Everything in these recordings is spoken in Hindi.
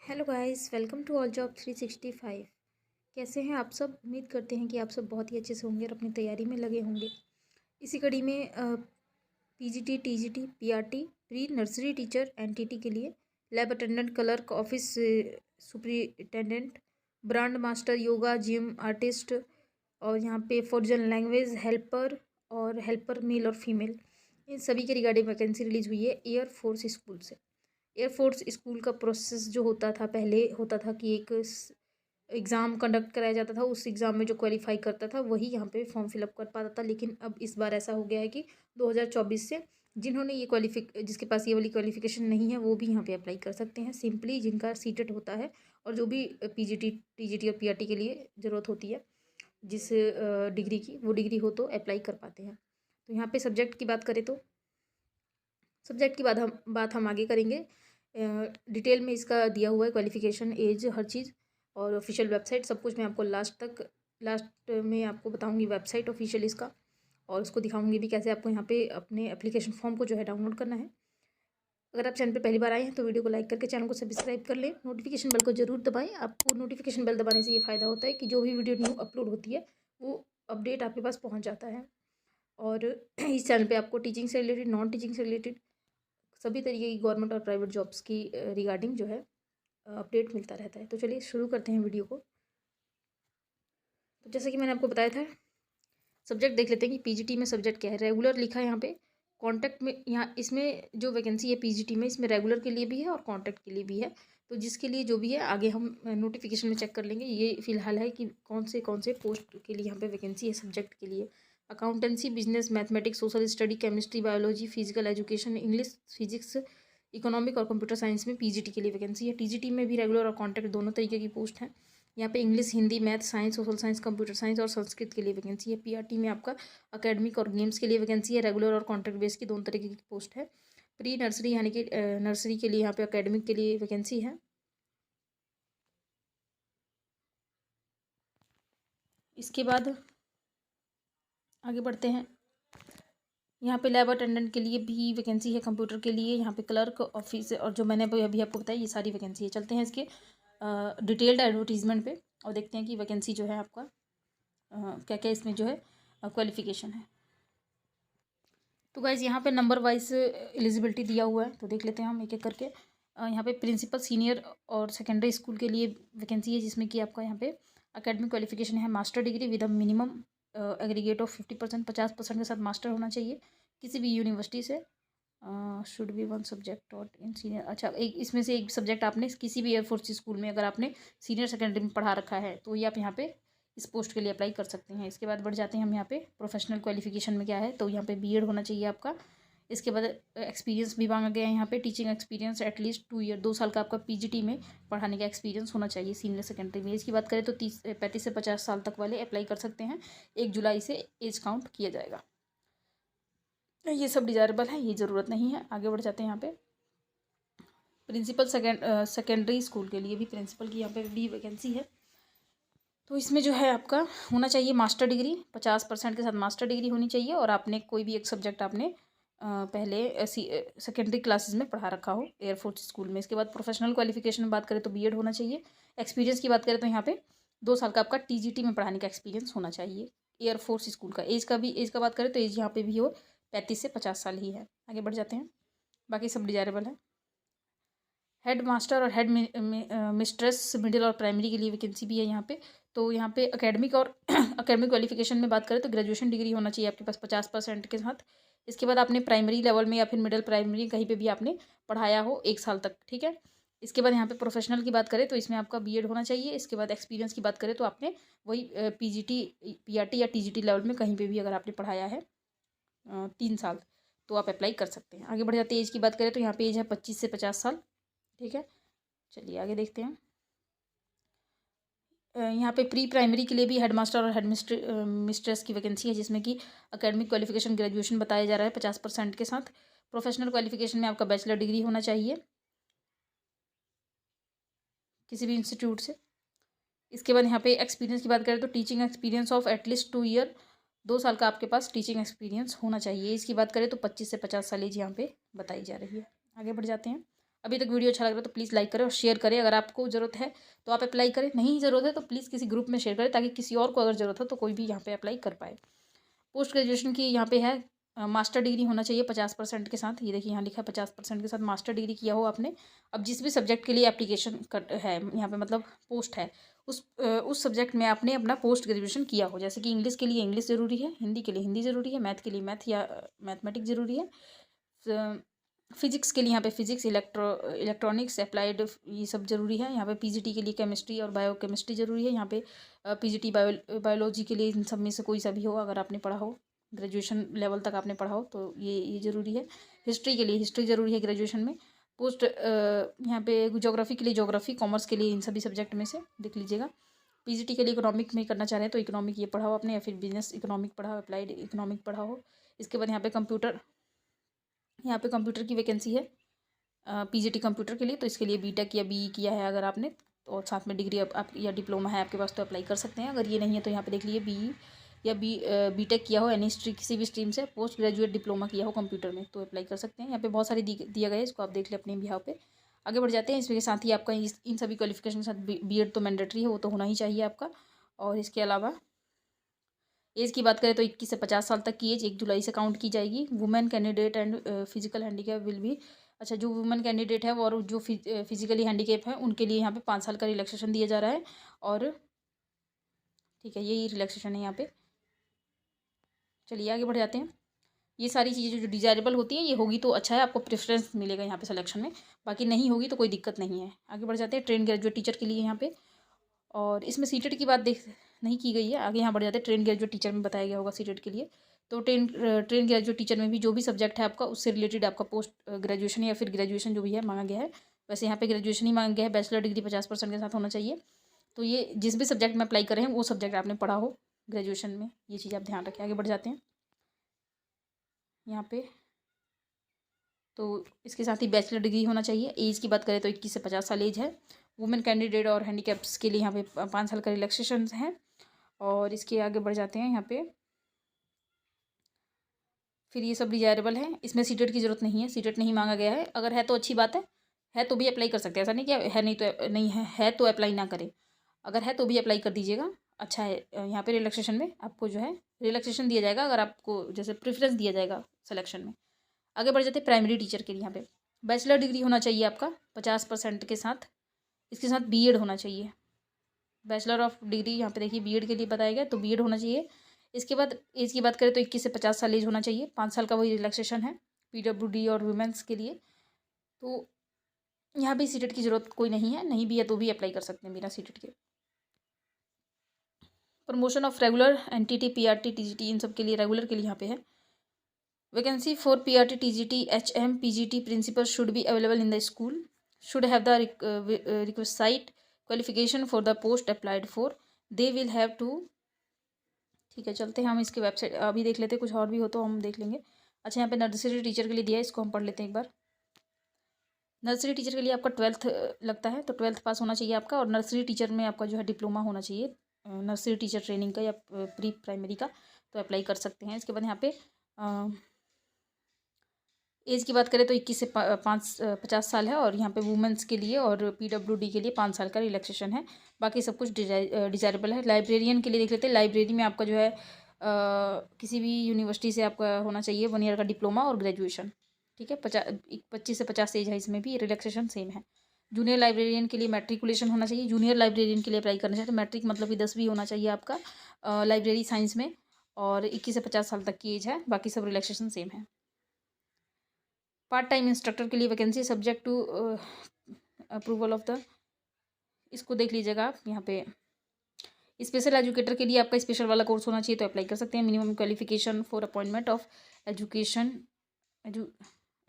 Hello guys, welcome to all job 365। कैसे हैं आप सब? उम्मीद करते हैं कि आप सब बहुत ही अच्छे से होंगे और अपनी तैयारी में लगे होंगे। इसी कड़ी में PGT, TGT, PRT, pre nursery teacher, NTT के लिए lab attendant, clerk, office superintendent, brand master, yoga, gym artist और यहाँ पे फॉरजन लैंग्वेज हेल्पर और हेल्पर मेल और फीमेल, इन सभी के रिगार्डिंग वैकेंसी रिलीज हुई है एयरफोर्स स्कूल से। एयरफोर्स स्कूल का प्रोसेस जो होता था, पहले होता था कि एक एग्ज़ाम कंडक्ट कराया जाता था, उस एग्ज़ाम में जो क्वालिफाई करता था वही यहाँ पे फॉर्म फिलअप कर पाता था। लेकिन अब इस बार ऐसा हो गया है कि 2024 से जिन्होंने ये जिसके पास ये वाली क्वालिफिकेशन नहीं है वो भी यहाँ पे अप्लाई कर सकते हैं। सिंपली जिनका सीटेट होता है और जो भी पीजीटी, टीजीटी और पीआरटी के लिए ज़रूरत होती है, जिस डिग्री की, वो डिग्री हो तो अप्लाई कर पाते हैं। तो यहाँ पे सब्जेक्ट की बात करें तो सब्जेक्ट की बात हम आगे करेंगे। डिटेल में इसका दिया हुआ है, क्वालिफिकेशन, एज, हर चीज़ और ऑफिशियल वेबसाइट, सब कुछ मैं आपको लास्ट में आपको बताऊंगी वेबसाइट ऑफिशियल इसका, और उसको दिखाऊंगी भी कैसे आपको यहाँ पे अपने एप्लीकेशन फॉर्म को जो है डाउनलोड करना है। अगर आप चैनल पे पहली बार आए हैं तो वीडियो को लाइक करके चैनल को सब्सक्राइब कर लें, नोटिफिकेशन बेल को जरूर दबाएं। आपको नोटिफिकेशन बेल दबाने से ये फ़ायदा होता है कि जो भी वीडियो न्यू अपलोड होती है वो अपडेट आपके पास पहुँच जाता है। और इस चैनल पर आपको टीचिंग से रिलेटेड, नॉन टीचिंग से रिलेटेड सभी तरीके की गवर्नमेंट और प्राइवेट जॉब्स की रिगार्डिंग जो है अपडेट मिलता रहता है। तो चलिए शुरू करते हैं वीडियो को। तो जैसे कि मैंने आपको बताया था, सब्जेक्ट देख लेते हैं कि पीजीटी में सब्जेक्ट क्या है। रेगुलर लिखा है यहाँ पे, कॉन्टैक्ट में, यहाँ इसमें जो वैकेंसी है पीजीटी में, इसमें रेगुलर के लिए भी है और कॉन्टैक्ट के लिए भी है। तो जिसके लिए जो भी है आगे हम नोटिफिकेशन में चेक कर लेंगे। ये फिलहाल है कि कौन से पोस्ट के लिए यहाँ पे वैकेंसी है सब्जेक्ट के लिए। Accountancy, business, mathematics, social study, chemistry, biology, physical education, English, physics, economic और कंप्यूटर साइंस में पीजीटी के लिए वैकेंसी है। टीजीटी में भी रेगुलर और कॉन्टैक्ट दोनों तरीके की पोस्ट हैं। यहाँ पे English, Hindi, math, science, social science, computer science और संस्कृत के लिए वैकेंसी है। पीआरटी में आपका अकेडमिक और गेम्स के लिए वैकेंसी है। रेगुलर और कॉन्ट्रैक्ट बेस की दोनों तरीके की पोस्ट है। प्री नर्सरी यानी कि नर्सरी के लिए यहाँ पे अकेडमिक के लिए वैकेंसी है। इसके बाद आगे बढ़ते हैं। यहाँ पे लैब अटेंडेंट के लिए भी वैकेंसी है, कंप्यूटर के लिए, यहाँ पे क्लर्क, ऑफिस और जो मैंने अभी आपको बताया, ये सारी वैकेंसी है। चलते हैं इसके डिटेल्ड एडवर्टीजमेंट पे और देखते हैं कि वैकेंसी जो है आपका क्या क्या इसमें जो है क्वालिफिकेशन है। तो गाइज़ यहाँ पे नंबर वाइज एलिजिबिलिटी दिया हुआ है, तो देख लेते हैं हम एक एक करके। यहाँ पे प्रिंसिपल, सीनियर और सेकेंडरी स्कूल के लिए वैकेंसी है, जिसमें कि आपका यहाँ पे एकेडमिक क्वालिफिकेशन है master degree with a minimum aggregate of 50%, 50% के साथ मास्टर होना चाहिए किसी भी यूनिवर्सिटी से। शुड बी वन सब्जेक्ट और इन सीनियर, अच्छा एक इसमें से एक सब्जेक्ट आपने किसी भी एयरफोर्स स्कूल में अगर आपने सीनियर सेकेंडरी में पढ़ा रखा है तो ये आप यहाँ पे इस पोस्ट के लिए अप्लाई कर सकते हैं। इसके बाद बढ़ जाते हैं हम यहाँ पे प्रोफेशनल क्वालिफिकेशन में क्या है, तो यहाँ पे बीएड होना चाहिए आपका। इसके बाद एक्सपीरियंस भी मांगा गया है यहाँ पे, टीचिंग एक्सपीरियंस एटलीस्ट 2 ईयर, 2 साल का आपका पीजीटी में पढ़ाने का एक्सपीरियंस होना चाहिए सीनियर सेकेंडरी में। इसकी बात करें तो 35 से 50 साल तक वाले अप्लाई कर सकते हैं। 1 जुलाई से एज काउंट किया जाएगा। ये सब डिजायरेबल है, ये ज़रूरत नहीं है। आगे बढ़ जाते हैं यहाँ पे प्रिंसिपल सेकेंडरी स्कूल के लिए भी प्रिंसिपल की यहाँ पे भी वैकेंसी है। तो इसमें जो है आपका होना चाहिए मास्टर डिग्री, 50% के साथ मास्टर डिग्री होनी चाहिए और आपने कोई भी एक सब्जेक्ट आपने पहले सेकेंडरी क्लासेस में पढ़ा रखा हो एयरफोर्स स्कूल में। इसके बाद प्रोफेशनल क्वालिफिकेशन में बात करें तो बीएड होना चाहिए। एक्सपीरियंस की बात करें तो यहाँ पे 2 साल का आपका टीजीटी में पढ़ाने का एक्सपीरियंस होना चाहिए एयरफोर्स स्कूल का। एज का बात करें तो एज यहाँ पे भी हो 35 से 50 साल ही है। आगे बढ़ जाते हैं, बाकी सब डिजायरेबल है। हेड मास्टर और हेड मिस्ट्रेस मिडिल और प्राइमरी के लिए वैकेंसी भी है यहाँ पे। तो यहाँ पे एकेडमिक और एकेडमिक क्वालिफिकेशन में बात करें तो ग्रेजुएशन डिग्री होना चाहिए आपके पास 50% के साथ। इसके बाद आपने प्राइमरी लेवल में या फिर मिडिल प्राइमरी कहीं पे भी आपने पढ़ाया हो 1 साल तक, ठीक है। इसके बाद यहाँ पे प्रोफेशनल की बात करें तो इसमें आपका बीएड होना चाहिए। इसके बाद एक्सपीरियंस की बात करें तो आपने वही पीजीटी, पीआरटी या टीजीटी लेवल में कहीं पर भी अगर आपने पढ़ाया है 3 साल तो आप अप्लाई कर सकते हैं। आगे बढ़ जाते हैं, एज की बात करें तो यहाँ पे एज है 25 से 50 साल, ठीक है। चलिए आगे देखते हैं। यहाँ पे प्री प्राइमरी के लिए भी हेड मास्टर और हेड मिस्ट्रेस की वैकेंसी है, जिसमें कि एकेडमिक क्वालिफिकेशन ग्रेजुएशन बताया जा रहा है 50% के साथ। प्रोफेशनल क्वालिफिकेशन में आपका बैचलर डिग्री होना चाहिए किसी भी इंस्टीट्यूट से। इसके बाद यहाँ पे एक्सपीरियंस की बात करें तो teaching experience of at least 2 year, 2 साल का आपके पास टीचिंग एक्सपीरियंस होना चाहिए। इसकी बात करें तो 25 से 50 साल एज यहाँ पे बताई जा रही है। आगे बढ़ जाते हैं। अभी तक वीडियो अच्छा लग रहा है तो प्लीज़ लाइक करें और शेयर करें। अगर आपको ज़रूरत है तो आप अप्लाई करें, नहीं ज़रूरत है तो प्लीज़ किसी ग्रुप में शेयर करें, ताकि किसी और को अगर ज़रूरत हो तो कोई भी यहाँ पे अप्लाई कर पाए। पोस्ट ग्रेजुएशन की यहाँ पे है मास्टर डिग्री होना चाहिए 50% के साथ। ये देखिए यहाँ लिखा है 50% के साथ मास्टर डिग्री किया हो आपने। अब जिस भी सब्जेक्ट के लिए एप्लीकेशन कर है यहाँ पे मतलब पोस्ट है, उस सब्जेक्ट में आपने अपना पोस्ट ग्रेजुएशन किया हो। जैसे कि इंग्लिश के लिए इंग्लिश ज़रूरी है, हिंदी के लिए हिंदी ज़रूरी है, मैथ के लिए मैथ या मैथमेटिक्स ज़रूरी है, फिजिक्स के लिए यहाँ पे फिजिक्स, इलेक्ट्रॉनिक्स, अप्लाइड ये सब ज़रूरी है। यहाँ पे पीजीटी के लिए केमिस्ट्री और बायो केमिस्ट्री ज़रूरी है। यहाँ पे पीजीटी बायोलॉजी के लिए इन सब में से कोई सा भी हो, अगर आपने पढ़ा हो, ग्रेजुएशन लेवल तक आपने पढ़ा हो तो ये ज़रूरी है। हिस्ट्री के लिए हिस्ट्री ज़रूरी है ग्रेजुएशन में। पोस्ट यहाँ पे ज्योग्राफी के लिए ज्योग्राफी, कॉमर्स के लिए इन सभी सब्जेक्ट में से देख लीजिएगा। पीजीटी के लिए इकोनॉमिक में करना चाह रहे हैं तो इकोनॉमिक ये पढ़ा हो आपने, या फिर बिजनेस इकोनॉमिक पढ़ा हो, अप्लाइड इकोनॉमिक पढ़ा हो। इसके बाद यहाँ पे कंप्यूटर की वैकेंसी है पीजीटी कंप्यूटर के लिए, तो इसके लिए बीटेक या बीई किया है अगर आपने, और साथ में डिग्री आप या डिप्लोमा है आपके पास तो अप्लाई कर सकते हैं। अगर ये नहीं है तो यहाँ पे देख लीजिए बीई या बीटेक किया हो एनी किसी भी स्ट्रीम से, पोस्ट ग्रेजुएट डिप्लोमा किया हो कंप्यूटर में तो अप्लाई कर सकते हैं। यहाँ पे बहुत सारी दिया गया है, इसको आप देख लें अपने बिहाव पे। आगे बढ़ जाते हैं। इसके साथ ही आपका इन सभी क्वालिफिकेशन के साथ बीएड तो मैंडेटरी है, वो तो होना ही चाहिए आपका। और इसके अलावा एज की बात करें तो 21 से 50 साल तक की एज 1 जुलाई से काउंट की जाएगी। Women candidate and physical handicap will भी, अच्छा जो वुमेन कैंडिडेट है और जो फिजिकली हैंडीकैप है उनके लिए यहाँ पे 5 साल का रिलैक्सेशन दिया जा रहा है। और ठीक है, यही रिलैक्सेशन है यहाँ पे। चलिए आगे बढ़ जाते हैं। ये सारी चीज़ें जो डिजायरेबल होती हैं ये होगी तो अच्छा है, आपको प्रेफरेंस मिलेगा यहाँ पे सिलेक्शन में, बाकी नहीं होगी तो कोई दिक्कत नहीं है। आगे बढ़ जाते हैं। ट्रेन ग्रेजुएट टीचर के लिए यहाँ पे, और इसमें सीटेट की बात नहीं की गई है। आगे यहाँ बढ़ जाते हैं। ट्रेन ग्रेजुएट टीचर में बताया गया होगा सीटेट के लिए, तो ट्रेन ग्रेजुएट टीचर में भी जो भी सब्जेक्ट है आपका उससे रिलेटेड आपका पोस्ट ग्रेजुएशन या फिर ग्रेजुएशन जो भी है मांगा गया है। वैसे यहाँ पे ग्रेजुएशन ही मांगा गया है, बैचलर डिग्री 50% के साथ होना चाहिए। तो ये जिस भी सब्जेक्ट में अप्लाई करें वो सब्जेक्ट आपने पढ़ा हो ग्रेजुएशन में, ये चीज़ आप ध्यान रखें। आगे बढ़ जाते हैं यहाँ पे, तो इसके साथ ही बैचलर डिग्री होना चाहिए। एज की बात करें तो 21 से 50 साल एज है। वुमेन कैंडिडेट और हैंडीकैप्स के लिए यहाँ पे 5 साल का रिलैक्सेशन है। और इसके आगे बढ़ जाते हैं यहाँ पे, फिर ये सब डिजायरेबल है, इसमें सीटेट की ज़रूरत नहीं है, सीटेट नहीं मांगा गया है। अगर है तो अच्छी बात है तो भी अप्लाई कर सकते हैं, ऐसा नहीं कि है नहीं तो नहीं है तो अप्लाई ना करें। अगर है तो भी अप्लाई कर दीजिएगा, अच्छा है। यहाँ पे रिलैक्सेशन में आपको जो है रिलैक्सेशन दिया जाएगा, अगर आपको जैसे प्रेफरेंस दिया जाएगा सिलेक्शन में। आगे बढ़ जाते हैं प्राइमरी टीचर के लिए। यहाँ पे बैचलर डिग्री होना चाहिए आपका 50% के साथ, इसके साथ बीएड होना चाहिए। बैचलर ऑफ डिग्री यहाँ पे देखिए बीएड के लिए बताया गया, तो बीएड होना चाहिए। इसके बाद एज की बात करें तो 21 से 50 साल एज होना चाहिए। 5 साल का वही रिलैक्सेशन है पीडब्ल्यूडी और वुमेंस के लिए। तो यहाँ भी सीटेट की ज़रूरत कोई नहीं है, नहीं भी है तो भी अप्लाई कर सकते हैं बिना सीटेट के। Promotion of regular NTT PRT TGT इन सब के लिए, रेगुलर के लिए यहाँ पे है vacancy for PRT TGT HM PGT principal should be available in the school, should have the request qualification for the post applied for, they will have to. ठीक है, चलते हैं हम इसके वेबसाइट अभी देख लेते हैं, कुछ और भी हो तो हम देख लेंगे। अच्छा यहाँ पे नर्सरी टीचर के लिए दिया है, इसको हम पढ़ लेते हैं एक बार। नर्सरी टीचर के लिए आपका 12th लगता है, तो 12th पास होना चाहिए आपका। और नर्सरी टीचर में आपका जो है डिप्लोमा होना चाहिए नर्सरी टीचर ट्रेनिंग का या प्री प्राइमरी का, तो अप्लाई कर सकते हैं। इसके बाद यहाँ पे एज की बात करें तो 21 से 50 साल है, और यहाँ पे वुमेंस के लिए और पीडब्ल्यूडी के लिए 5 साल का रिलैक्सेशन है। बाकी सब कुछ डिजायरेबल है। लाइब्रेरियन के लिए देख लेते हैं। लाइब्रेरी में आपका जो है किसी भी यूनिवर्सिटी से आपका होना चाहिए 1 ईयर का डिप्लोमा और ग्रेजुएशन। ठीक है, 25 से 50 एज है, इसमें भी रिलैक्सेशन सेम है। जूनियर लाइब्रेरियन के लिए मैट्रिकुलेशन होना चाहिए। जूनियर लाइब्रेरियन के लिए अप्लाई करना चाहिए तो मैट्रिक मतलब कि 10वीं होना चाहिए आपका लाइब्रेरी साइंस में, और 21 से 50 साल तक की एज है। बाकी सब रिलैक्सेशन सेम है। पार्ट टाइम इंस्ट्रक्टर के लिए vacancy subject to approval of the, इसको देख लीजिएगा आप यहाँ पे। स्पेशल एजुकेटर के लिए आपका स्पेशल वाला कोर्स होना चाहिए तो अप्लाई कर सकते हैं। Minimum qualification for appointment of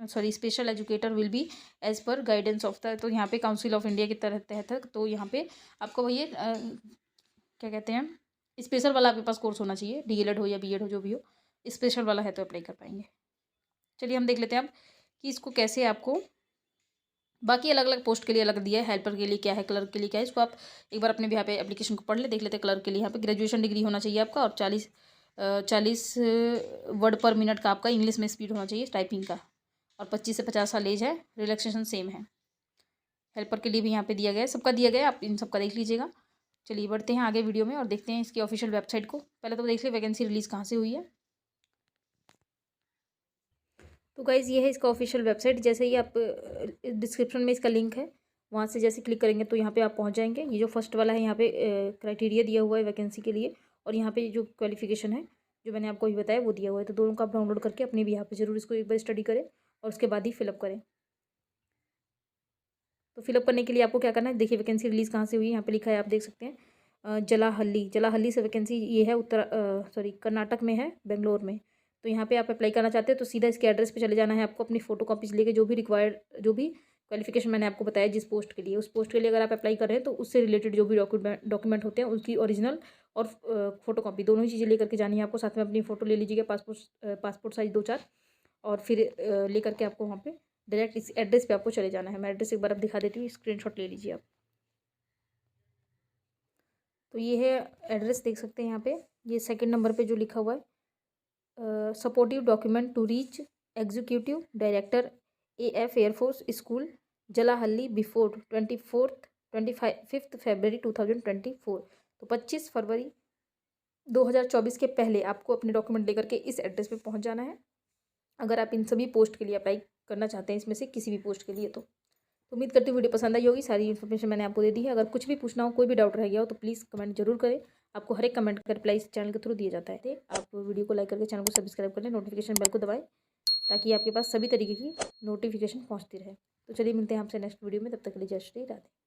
special educator will be as per guidance of the, तो यहाँ पे काउंसिल ऑफ इंडिया के तहत तो यहाँ पे आपको वही क्या कहते हैं स्पेशल वाला आपके पास कोर्स होना चाहिए, डीएलएड हो या बीएड हो जो भी हो, स्पेशल वाला है तो अप्लाई कर पाएंगे। चलिए हम देख लेते हैं अब कि इसको कैसे आपको, बाकी अलग अलग पोस्ट के लिए अलग दिया है। हेल्पर के लिए क्या है, क्लर्क के लिए क्या है, इसको आप एक बार अपने भी यहाँ पे एप्लीकेशन को पढ़ ले, देख लेते हैं। क्लर्क के लिए यहाँ पे ग्रेजुएशन डिग्री होना चाहिए आपका, और 40 वर्ड पर मिनट का आपका इंग्लिश में स्पीड होना चाहिए टाइपिंग का, और 25 से 50 साल एज है। रिलैक्सेशन सेम है। हेल्पर के लिए भी यहाँ पे दिया गया है, सबका दिया गया है, आप इन सबका देख लीजिएगा। चलिए बढ़ते हैं आगे वीडियो में और देखते हैं इसकी ऑफिशियल वेबसाइट को। पहले तो देख ले वैकेंसी रिलीज़ कहाँ से हुई है। तो गाइज़ ये है इसका ऑफिशियल वेबसाइट। जैसे ही आप डिस्क्रिप्शन में इसका लिंक है, वहाँ से जैसे क्लिक करेंगे तो यहाँ पे आप पहुँच जाएंगे। ये जो फर्स्ट वाला है यहाँ पे क्राइटेरिया दिया हुआ है वैकेंसी के लिए, और यहाँ पे जो क्वालिफिकेशन है जो मैंने आपको अभी बताया वो दिया हुआ है। तो दोनों का आप डाउनलोड करके अपने भी यहाँ पे जरूर इसको एक बार स्टडी करें और उसके बाद ही फिलअप करें। तो फिलअप करने के लिए आपको क्या करना है, देखिए वैकेंसी रिलीज़ कहाँ से हुई है, यहाँ पे लिखा है, आप देख सकते हैं जलाहल्ली से वैकेंसी ये है, कर्नाटक में है, बेंगलोर में। तो यहाँ पे आप अप्लाई करना चाहते हैं तो सीधा इसके एड्रेस पे चले जाना है आपको, अपनी फोटो कॉपीज लेके, जो भी रिक्वायर्ड, जो भी क्वालिफिकेशन मैंने आपको बताया जिस पोस्ट के लिए, उस पोस्ट के लिए अगर आप अप्लाई कर रहे हैं तो उससे रिलेटेड जो भी डॉक्यूमेंट होते हैं उसकी ओरिजिनल और फोटो कॉपी दोनों ही चीज़ें लेकर के जानी है आपको। साथ में अपनी फ़ोटो ले लीजिएगा, पासपोर्ट साइज 2-4, और फिर लेकर के आपको वहाँ पे डायरेक्ट इस एड्रेस पे आपको चले जाना है। मैं एड्रेस एक बार आप दिखा देती हूँ, स्क्रीनशॉट ले लीजिए आप। तो ये है एड्रेस, देख सकते हैं यहाँ पे, ये सेकंड नंबर पे जो लिखा हुआ है, supportive document to reach executive director AF air force school Jalahalli before 5 February 2024। तो 25 फरवरी 2024 के पहले आपको अपने डॉक्यूमेंट लेकर के इस एड्रेस पे पहुंच जाना है, अगर आप इन सभी पोस्ट के लिए अप्लाई करना चाहते हैं, इसमें से किसी भी पोस्ट के लिए। तो उम्मीद करती हूँ वीडियो पसंद आई होगी। सारी इन्फॉर्मेशन मैंने आपको दे दी है। अगर कुछ भी पूछना हो, कोई भी डाउट रह गया हो तो प्लीज़ कमेंट जरूर करें। आपको हर एक कमेंट का रिप्लाई इस चैनल के थ्रू दिया जाता है। आप वीडियो को लाइक करके चैनल को सब्सक्राइब कर लें, नोटिफिकेशन बेल को दबाएं ताकि आपके पास सभी तरीके की नोटिफिकेशन पहुँचती रहे। तो चलिए मिलते हैं आपसे नेक्स्ट वीडियो में, तब तक के लिए जय श्री राधे।